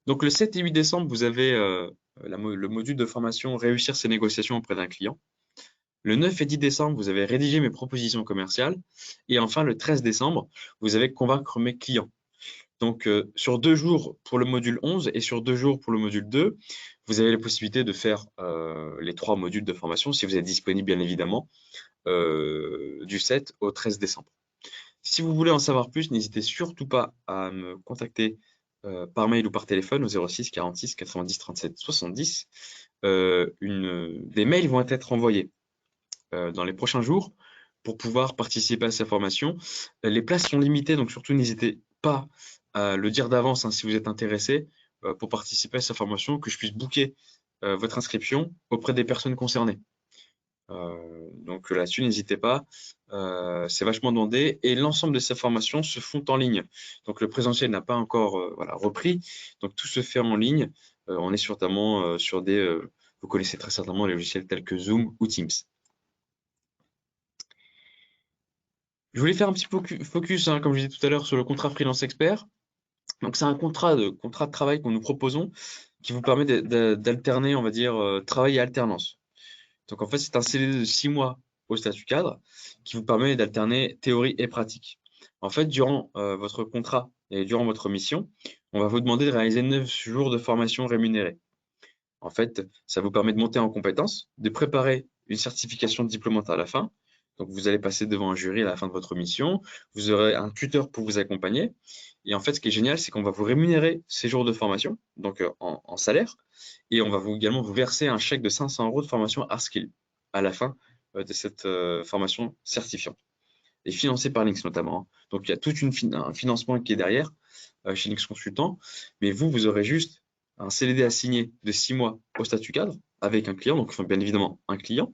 Donc le 7 et 8 décembre, vous avez le module de formation Réussir ses négociations auprès d'un client. Le 9 et 10 décembre, vous avez rédigé mes propositions commerciales. Et enfin, le 13 décembre, vous avez convaincre mes clients. Donc, sur 2 jours pour le module 11 et sur 2 jours pour le module 2, vous avez la possibilité de faire les 3 modules de formation, si vous êtes disponible bien évidemment, du 7 au 13 décembre. Si vous voulez en savoir plus, n'hésitez surtout pas à me contacter par mail ou par téléphone au 06 46 90 37 70. Des mails vont être envoyés dans les prochains jours pour pouvoir participer à ces formations. Les places sont limitées, donc surtout n'hésitez pas à le dire d'avance si vous êtes intéressé pour participer à ces formations, que je puisse booker votre inscription auprès des personnes concernées. Donc là-dessus, n'hésitez pas, c'est vachement demandé et l'ensemble de ces formations se font en ligne. Donc le présentiel n'a pas encore repris, donc tout se fait en ligne. On est notamment sur des, vous connaissez très certainement les logiciels tels que Zoom ou Teams. Je voulais faire un petit focus, comme je disais tout à l'heure, sur le contrat freelance expert. Donc c'est un contrat de travail que nous proposons qui vous permet d'alterner, on va dire, travail et alternance. Donc en fait, c'est un CDD de 6 mois au statut cadre qui vous permet d'alterner théorie et pratique. En fait, durant votre contrat et durant votre mission, on va vous demander de réaliser 9 jours de formation rémunérée. En fait, ça vous permet de monter en compétences, de préparer une certification diplômante à la fin. Donc, vous allez passer devant un jury à la fin de votre mission. Vous aurez un tuteur pour vous accompagner. Et en fait, ce qui est génial, c'est qu'on va vous rémunérer ces jours de formation, donc en salaire. Et on va également vous verser un chèque de 500 € de formation Hardskill à la fin de cette formation certifiante. Et financée par Links notamment. Donc, il y a tout un financement qui est derrière chez Links Consultant. Mais vous aurez juste un CDD à signer de 6 mois au statut cadre avec un client, donc enfin, bien évidemment un client.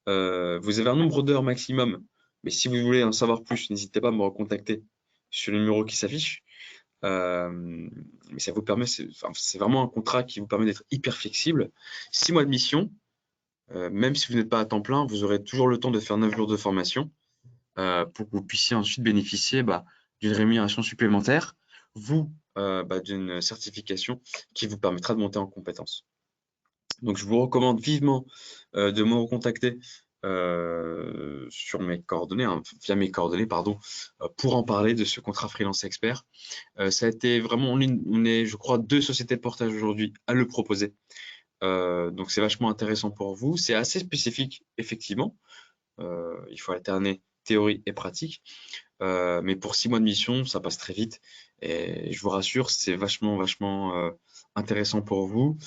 Vous avez un nombre d'heures maximum, mais si vous voulez en savoir plus, n'hésitez pas à me recontacter sur le numéro qui s'affiche. Mais ça vous permet, c'est vraiment un contrat qui vous permet d'être hyper flexible. 6 mois de mission, même si vous n'êtes pas à temps plein, vous aurez toujours le temps de faire 9 jours de formation pour que vous puissiez ensuite bénéficier d'une rémunération supplémentaire, d'une certification qui vous permettra de monter en compétences. Donc, je vous recommande vivement de me recontacter sur mes coordonnées, via mes coordonnées, pardon, pour en parler de ce contrat freelance expert. Ça a été vraiment, on est, je crois, 2 sociétés de portage aujourd'hui à le proposer. Donc, c'est vachement intéressant pour vous. C'est assez spécifique, effectivement. Il faut alterner théorie et pratique. Mais pour 6 mois de mission, ça passe très vite. Et je vous rassure, c'est vachement intéressant pour vous.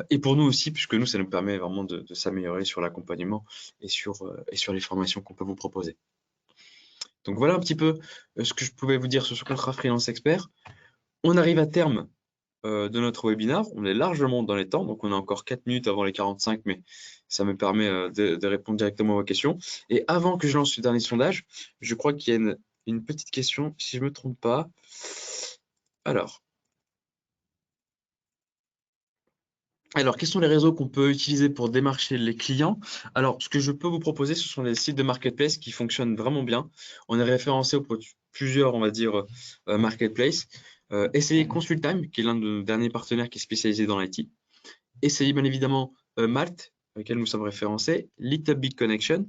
Et pour nous aussi, puisque nous, ça nous permet vraiment de s'améliorer sur l'accompagnement et sur les formations qu'on peut vous proposer. Donc voilà un petit peu ce que je pouvais vous dire sur ce contrat freelance expert. On arrive à terme de notre webinaire. On est largement dans les temps, donc on a encore 4 minutes avant les 45, mais ça me permet de répondre directement à vos questions. Et avant que je lance le dernier sondage, je crois qu'il y a une petite question, si je ne me trompe pas. Alors, quels sont les réseaux qu'on peut utiliser pour démarcher les clients? Alors, ce que je peux vous proposer, ce sont les sites de marketplace qui fonctionnent vraiment bien. On est référencé auprès de plusieurs, on va dire, marketplaces. Essayez Consultime, qui est l'un de nos derniers partenaires qui est spécialisé dans l'IT. Essayez bien évidemment Malte, auquel nous sommes référencés, Little Big Connection.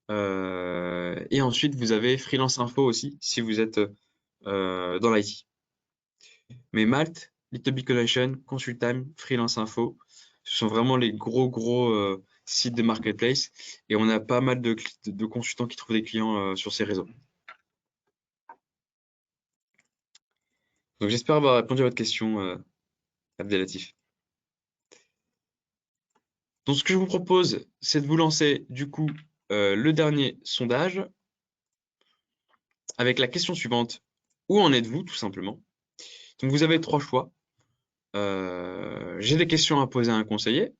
Et ensuite, vous avez Freelance Info aussi, si vous êtes dans l'IT. Mais Malte, Little Big Connection, Consultime, Freelance Info, ce sont vraiment les gros sites de marketplace et on a pas mal de consultants qui trouvent des clients sur ces réseaux. Donc j'espère avoir répondu à votre question, Abdelatif. Donc ce que je vous propose, c'est de vous lancer du coup le dernier sondage avec la question suivante. Où en êtes-vous tout simplement? Donc vous avez 3 choix. J'ai des questions à poser à un conseiller.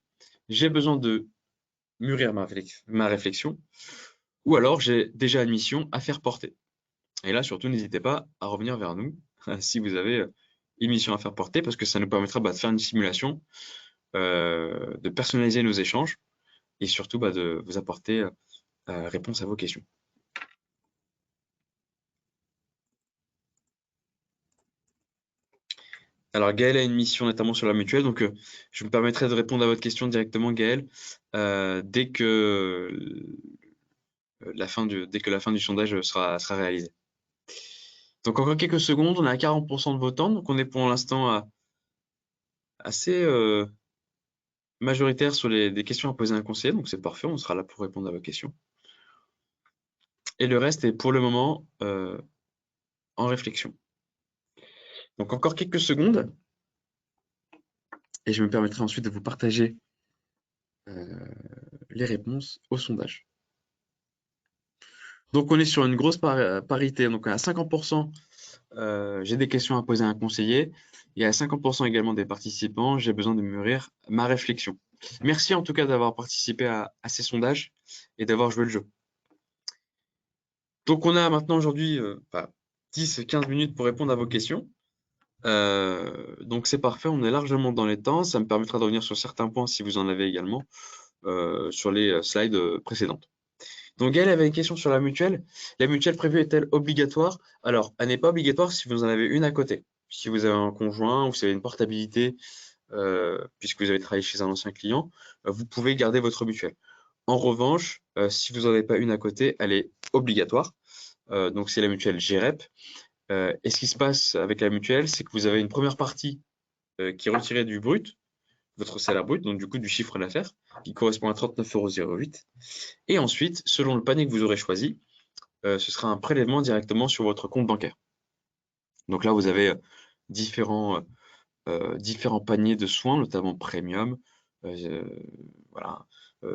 J'ai besoin de mûrir ma réflexion. ou alors j'ai déjà une mission à faire porter. Et là, surtout, n'hésitez pas à revenir vers nous si vous avez une mission à faire porter, parce que ça nous permettra de faire une simulation, de personnaliser nos échanges et surtout de vous apporter réponse à vos questions. Alors Gaël a une mission notamment sur la mutuelle, donc je me permettrai de répondre à votre question directement, Gaël, dès que dès que la fin du sondage sera réalisée. Donc encore quelques secondes, on est à 40% de votants, donc on est pour l'instant assez majoritaire sur des questions à poser à un conseiller, donc c'est parfait, on sera là pour répondre à vos questions. Et le reste est pour le moment en réflexion. Donc encore quelques secondes, et je me permettrai ensuite de vous partager les réponses au sondage. Donc on est sur une grosse parité, donc à 50%, j'ai des questions à poser à un conseiller, et à 50% également des participants, j'ai besoin de mûrir ma réflexion. Merci en tout cas d'avoir participé à ces sondages et d'avoir joué le jeu. Donc on a maintenant aujourd'hui 10-15 minutes pour répondre à vos questions. Donc c'est parfait, on est largement dans les temps. Ça me permettra de revenir sur certains points si vous en avez également sur les slides précédentes. Donc Gaëlle avait une question sur la mutuelle. La mutuelle prévue est-elle obligatoire? Alors, elle n'est pas obligatoire si vous en avez une à côté. Si vous avez un conjoint ou si vous avez une portabilité, puisque vous avez travaillé chez un ancien client, vous pouvez garder votre mutuelle. En revanche, si vous n'en avez pas une à côté, elle est obligatoire. Donc c'est la mutuelle GREP. Et ce qui se passe avec la mutuelle, c'est que vous avez une première partie qui est retirée du brut, votre salaire brut, donc du coup du chiffre d'affaires, qui correspond à 39,08 €. Et ensuite, selon le panier que vous aurez choisi, ce sera un prélèvement directement sur votre compte bancaire. Donc là, vous avez différents, différents paniers de soins, notamment premium, euh, voilà,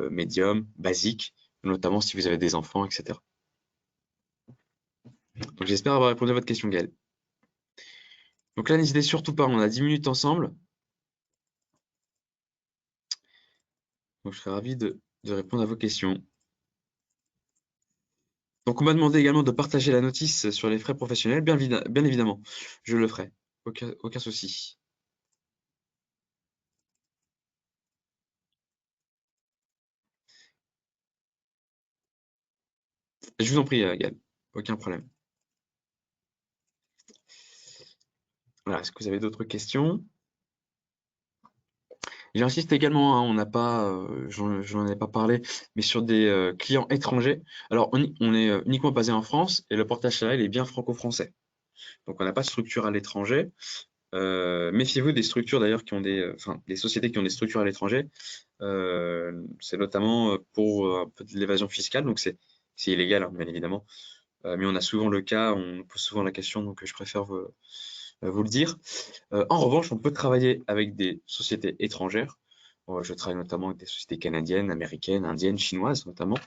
médium, basique, notamment si vous avez des enfants, etc. Donc j'espère avoir répondu à votre question, Gaëlle. Donc là, n'hésitez surtout pas, on a 10 minutes ensemble. Donc je serai ravi de répondre à vos questions. Donc on m'a demandé également de partager la notice sur les frais professionnels, bien évidemment, je le ferai, aucun souci. Je vous en prie, Gaëlle, aucun problème. Voilà, est-ce que vous avez d'autres questions? J'insiste également, hein, on n'a pas, j'en ai pas parlé, mais sur des clients étrangers. Alors, on est uniquement basé en France et le portage salarial est bien franco-français. Donc, on n'a pas de structure à l'étranger. Méfiez-vous des structures d'ailleurs qui ont enfin, des sociétés qui ont des structures à l'étranger. C'est notamment pour un peu de l'évasion fiscale, donc c'est illégal, hein, bien évidemment. Mais on a souvent le cas, on nous pose souvent la question, donc je préfère vous le dire. En revanche, on peut travailler avec des sociétés étrangères. Je travaille notamment avec des sociétés canadiennes, américaines, indiennes, chinoises notamment.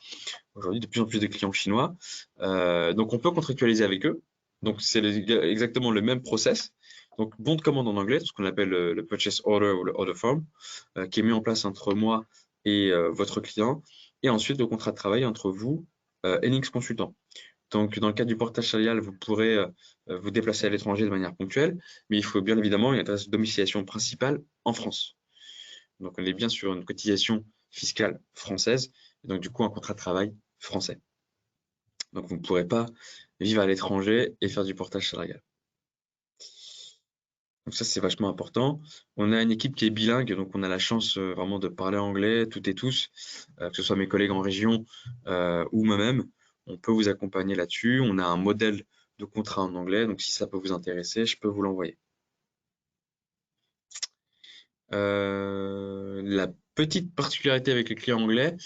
Aujourd'hui, de plus en plus de clients chinois. Donc, on peut contractualiser avec eux. Donc, c'est exactement le même process. Donc, bon de commande en anglais, ce qu'on appelle le purchase order ou le order form, qui est mis en place entre moi et votre client. Et ensuite, le contrat de travail entre vous et l'X consultant. Donc, dans le cadre du portage salarial, vous pourrez vous déplacer à l'étranger de manière ponctuelle, mais il faut bien évidemment une adresse de domiciliation principale en France. Donc, on est bien sur une cotisation fiscale française, et donc du coup un contrat de travail français. Donc, vous ne pourrez pas vivre à l'étranger et faire du portage salarial. Donc ça, c'est vachement important. On a une équipe qui est bilingue, donc on a la chance vraiment de parler anglais toutes et tous, que ce soit mes collègues en région ou moi-même. On peut vous accompagner là-dessus. On a un modèle de contrat en anglais, donc si ça peut vous intéresser, je peux vous l'envoyer. La petite particularité avec les clients anglais,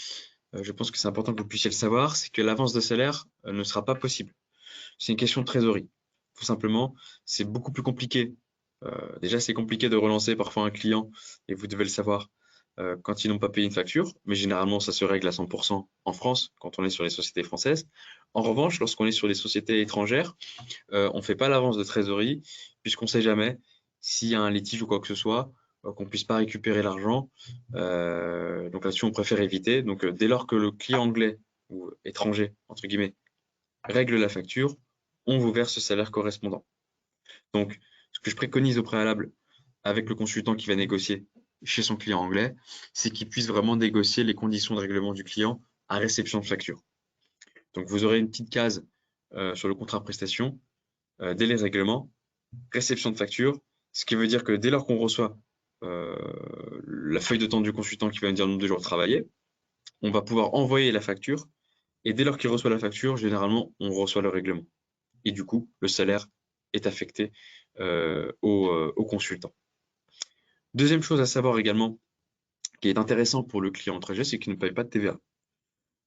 je pense que c'est important que vous puissiez le savoir, c'est que l'avance de salaire ne sera pas possible. C'est une question de trésorerie. Tout simplement, c'est beaucoup plus compliqué. Déjà, c'est compliqué de relancer parfois un client, et vous devez le savoir, quand ils n'ont pas payé une facture, mais généralement, ça se règle à 100% en France, quand on est sur les sociétés françaises. En revanche, lorsqu'on est sur les sociétés étrangères, on ne fait pas l'avance de trésorerie, puisqu'on ne sait jamais s'il y a un litige ou quoi que ce soit, qu'on ne puisse pas récupérer l'argent. Donc là-dessus, on préfère éviter. Donc dès lors que le client anglais ou étranger, entre guillemets, règle la facture, on vous verse ce salaire correspondant. Donc, ce que je préconise au préalable avec le consultant qui va négocier chez son client anglais, c'est qu'il puisse vraiment négocier les conditions de règlement du client à réception de facture. Donc, vous aurez une petite case sur le contrat de prestation, délai de règlement, réception de facture, ce qui veut dire que dès lors qu'on reçoit la feuille de temps du consultant qui va nous dire le nombre de jours travaillés, on va pouvoir envoyer la facture, et dès lors qu'il reçoit la facture, généralement, on reçoit le règlement. Et du coup, le salaire est affecté au consultant. Deuxième chose à savoir également, qui est intéressant pour le client étranger, c'est qu'il ne paye pas de TVA.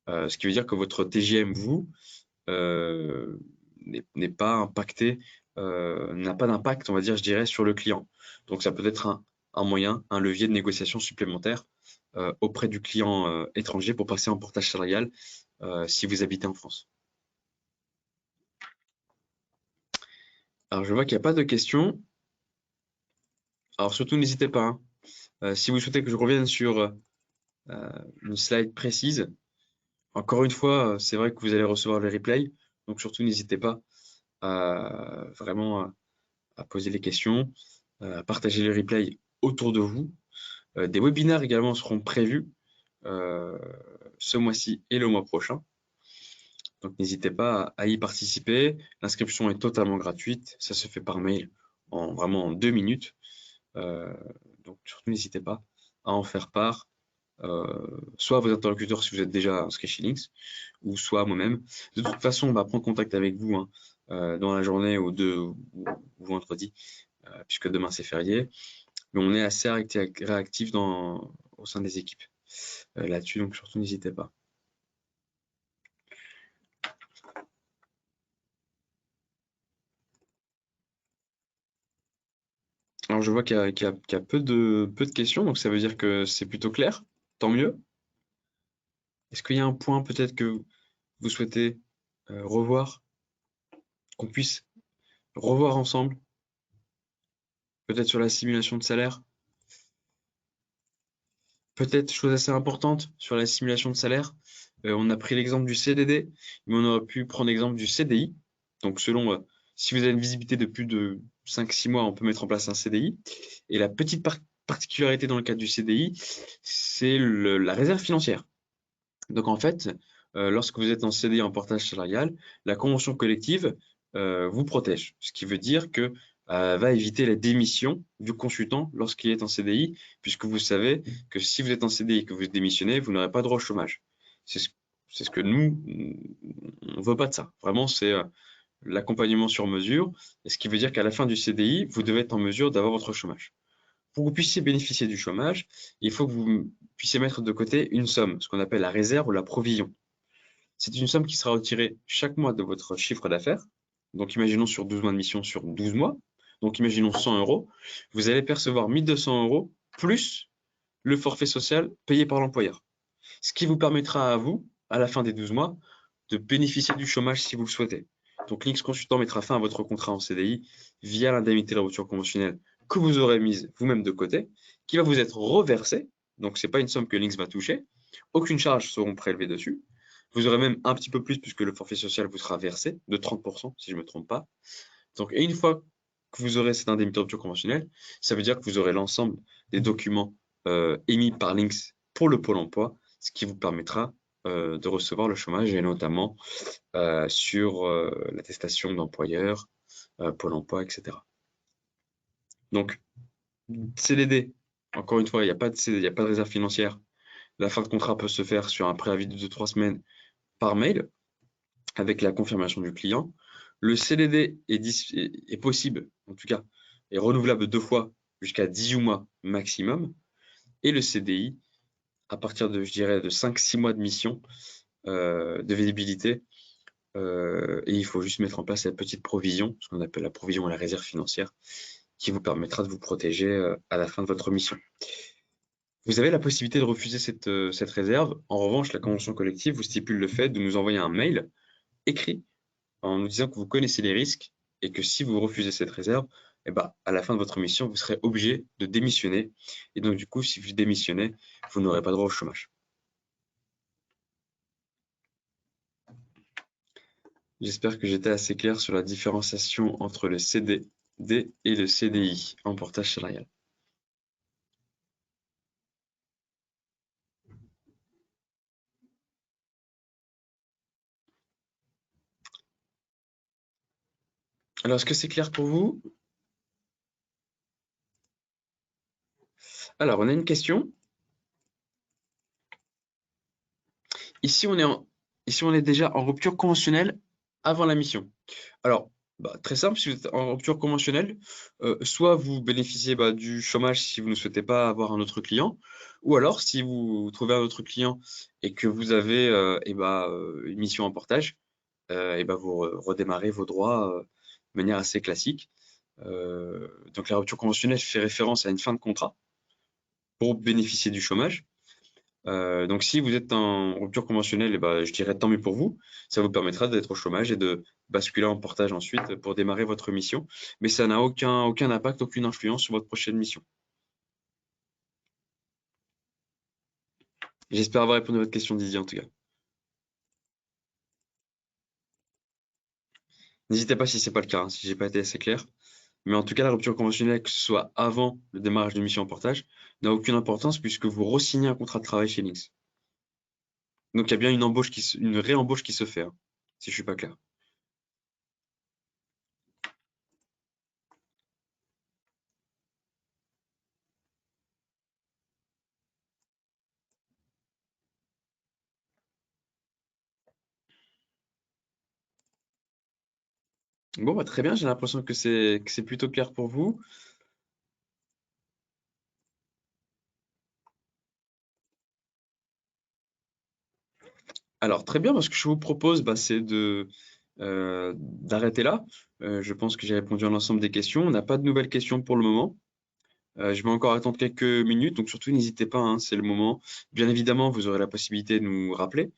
Ce qui veut dire que votre TGM, vous, n'est pas impacté, n'a pas d'impact, on va dire, je dirais, sur le client. Donc ça peut être un moyen, un levier de négociation supplémentaire auprès du client étranger pour passer en portage salarial si vous habitez en France. Alors je vois qu'il n'y a pas de questions. Alors surtout n'hésitez pas, hein. Si vous souhaitez que je revienne sur une slide précise, encore une fois, c'est vrai que vous allez recevoir les replays, donc surtout n'hésitez pas à vraiment à poser les questions, à partager les replays autour de vous. Des webinaires également seront prévus ce mois-ci et le mois prochain. Donc n'hésitez pas à y participer. L'inscription est totalement gratuite. Ça se fait par mail vraiment en 2 minutes. Donc surtout n'hésitez pas à en faire part, soit à vos interlocuteurs si vous êtes déjà inscrit chez Links, ou soit à moi-même. De toute façon, on va prendre contact avec vous hein, dans la journée ou vendredi, puisque demain c'est férié. Mais on est assez réactif au sein des équipes là-dessus, donc surtout n'hésitez pas. Alors je vois qu'il y a peu de questions, donc ça veut dire que c'est plutôt clair, tant mieux. Est-ce qu'il y a un point peut-être que vous souhaitez revoir, qu'on puisse revoir ensemble, peut-être sur la simulation de salaire? Peut-être, chose assez importante sur la simulation de salaire, on a pris l'exemple du CDD, mais on aurait pu prendre l'exemple du CDI. Donc selon, si vous avez une visibilité de plus de 5-6 mois, on peut mettre en place un CDI. Et la petite particularité dans le cadre du CDI, c'est la réserve financière. Donc en fait, lorsque vous êtes en CDI en portage salarial, la convention collective vous protège. Ce qui veut dire que va éviter la démission du consultant lorsqu'il est en CDI, puisque vous savez que si vous êtes en CDI et que vous démissionnez, vous n'aurez pas droit au chômage. C'est ce que nous, on ne veut pas de ça. Vraiment, c'est l'accompagnement sur mesure, et ce qui veut dire qu'à la fin du CDI, vous devez être en mesure d'avoir votre chômage. Pour que vous puissiez bénéficier du chômage, il faut que vous puissiez mettre de côté une somme, ce qu'on appelle la réserve ou la provision. C'est une somme qui sera retirée chaque mois de votre chiffre d'affaires. Donc imaginons sur 12 mois de mission sur 12 mois. Donc imaginons 100 euros. Vous allez percevoir 1200 euros plus le forfait social payé par l'employeur. Ce qui vous permettra à vous, à la fin des 12 mois, de bénéficier du chômage si vous le souhaitez. Donc Links Consultant mettra fin à votre contrat en CDI via l'indemnité de la rupture conventionnelle que vous aurez mise vous-même de côté, qui va vous être reversée. Donc ce n'est pas une somme que Links va toucher. Aucune charge seront prélevées dessus. Vous aurez même un petit peu plus puisque le forfait social vous sera versé de 30% si je ne me trompe pas. Donc, et une fois que vous aurez cette indemnité de rupture conventionnelle, ça veut dire que vous aurez l'ensemble des documents émis par Links pour le Pôle emploi, ce qui vous permettra de recevoir le chômage et notamment sur l'attestation d'employeur, Pôle emploi, etc. Donc, CDD, encore une fois, il n'y a pas de CDD, il n'y a pas de réserve financière. La fin de contrat peut se faire sur un préavis de 2-3 semaines par mail avec la confirmation du client. Le CDD est possible, en tout cas, est renouvelable 2 fois jusqu'à 18 mois maximum. Et le CDI, à partir de, je dirais, de 5-6 mois de mission, de visibilité, et il faut juste mettre en place la petite provision, ce qu'on appelle la provision à la réserve financière, qui vous permettra de vous protéger à la fin de votre mission. Vous avez la possibilité de refuser cette réserve. En revanche, la convention collective vous stipule le fait de nous envoyer un mail écrit en nous disant que vous connaissez les risques et que si vous refusez cette réserve, eh ben, à la fin de votre mission, vous serez obligé de démissionner. Et donc, du coup, si vous démissionnez, vous n'aurez pas droit au chômage. J'espère que j'étais assez clair sur la différenciation entre le CDD et le CDI en portage salarial. Alors, est-ce que c'est clair pour vous? Alors, on a une question. Ici, ici, on est déjà en rupture conventionnelle avant la mission. Alors, bah, très simple, si vous êtes en rupture conventionnelle, soit vous bénéficiez du chômage si vous ne souhaitez pas avoir un autre client, ou alors si vous trouvez un autre client et que vous avez une mission en portage, vous redémarrez vos droits de manière assez classique. Donc la rupture conventionnelle fait référence à une fin de contrat pour bénéficier du chômage. Donc si vous êtes en rupture conventionnelle, je dirais tant mieux pour vous. Ça vous permettra d'être au chômage et de basculer en portage ensuite pour démarrer votre mission. Mais ça n'a aucun impact, aucune influence sur votre prochaine mission. J'espère avoir répondu à votre question, Didier, en tout cas. N'hésitez pas si c'est pas le cas, hein, si j'ai pas été assez clair. Mais en tout cas, la rupture conventionnelle, que ce soit avant le démarrage de mission en portage, n'a aucune importance puisque vous re-signez un contrat de travail chez Lynx. Donc il y a bien une réembauche qui se fait, hein, si je suis pas clair. Bon, bah, très bien, j'ai l'impression que c'est plutôt clair pour vous. Alors, très bien, ce que je vous propose, c'est d'arrêter là. Je pense que j'ai répondu à l'ensemble des questions. On n'a pas de nouvelles questions pour le moment. Je vais encore attendre quelques minutes, donc surtout n'hésitez pas, hein, c'est le moment. Bien évidemment, vous aurez la possibilité de nous rappeler,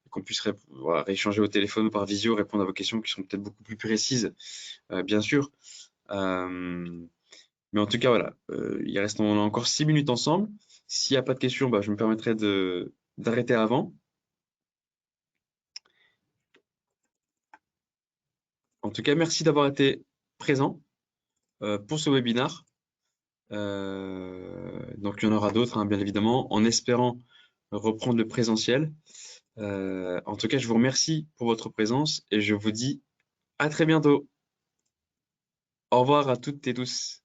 qu'on puisse voilà, rééchanger au téléphone ou par visio, répondre à vos questions qui sont peut-être beaucoup plus précises, bien sûr. Euh, mais en tout cas, voilà, on a encore 6 minutes ensemble. S'il n'y a pas de questions, je me permettrai d'arrêter avant. En tout cas, merci d'avoir été présent pour ce webinaire. Donc, il y en aura d'autres, hein, bien évidemment, en espérant reprendre le présentiel. En tout cas, je vous remercie pour votre présence et je vous dis à très bientôt. Au revoir à toutes et tous.